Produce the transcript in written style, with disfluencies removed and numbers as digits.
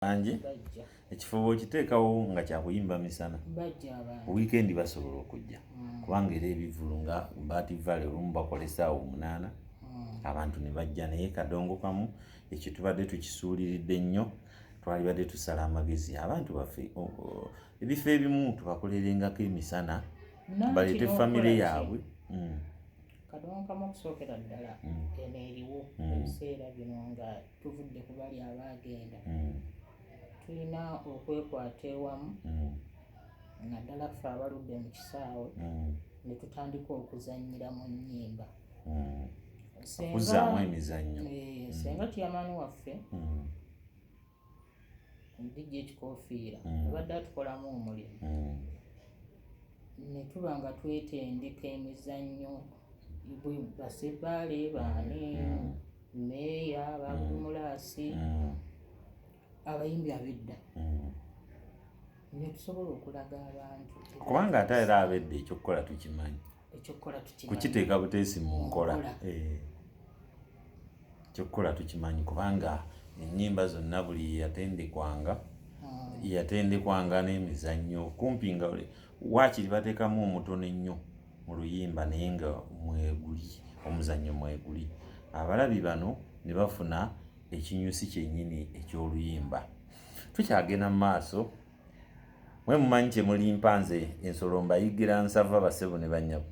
Anje ekifo bw'okiteekawo nga kyakuyimba misana wiikendi basobola okujja kubanga era ebivulu nga Baati Valley olumu bakola essaawa 8 abantu ne bajja, naye kadongo kamu ekyo tubadde tukisuuliridde nnyo. Twalibadde tusala amagezi abantu baffe ebifo ebimu tubakolerengako emisana baleete famire yaabwe. Kadongo kamu okusookera ddala eno eriwo ebiseera bino nga tuvudde ku bali abaagenda tulina okwekwata ewamu naddala ffe abaludde mu kisaawe ne tutandika okuzannyira mu nnyimba okuzzaamu emizannyo. Senga Tyamaani waffe DJ Ekikoofiira abadde atukolamu omulimu ne tuba nga twetendeka emizannyo basebbaale baani meeya bagumulaasi abayimbi ab'edda ne tusobola okulaga abantu kubanga ate era ab'edda ekyokukola tukimanyi, kukiteeka buteesi mu nkola. Ekyokukola tukimanyi kubanga ennyimba zonna buli yatendekwanga n'emizannyo kumpi nga waakiri bateekamu omutono ennyo mu luyimba naye nga mweguli omuzannyo mweguli, abalabi bano ne bafuna ekinyusi kyennyini eky'oluyimba. Tukyagenda mu maaso, mwe mumanyi kye muli mpanze ensolo mbayigira nsava basebo ne bannyabo.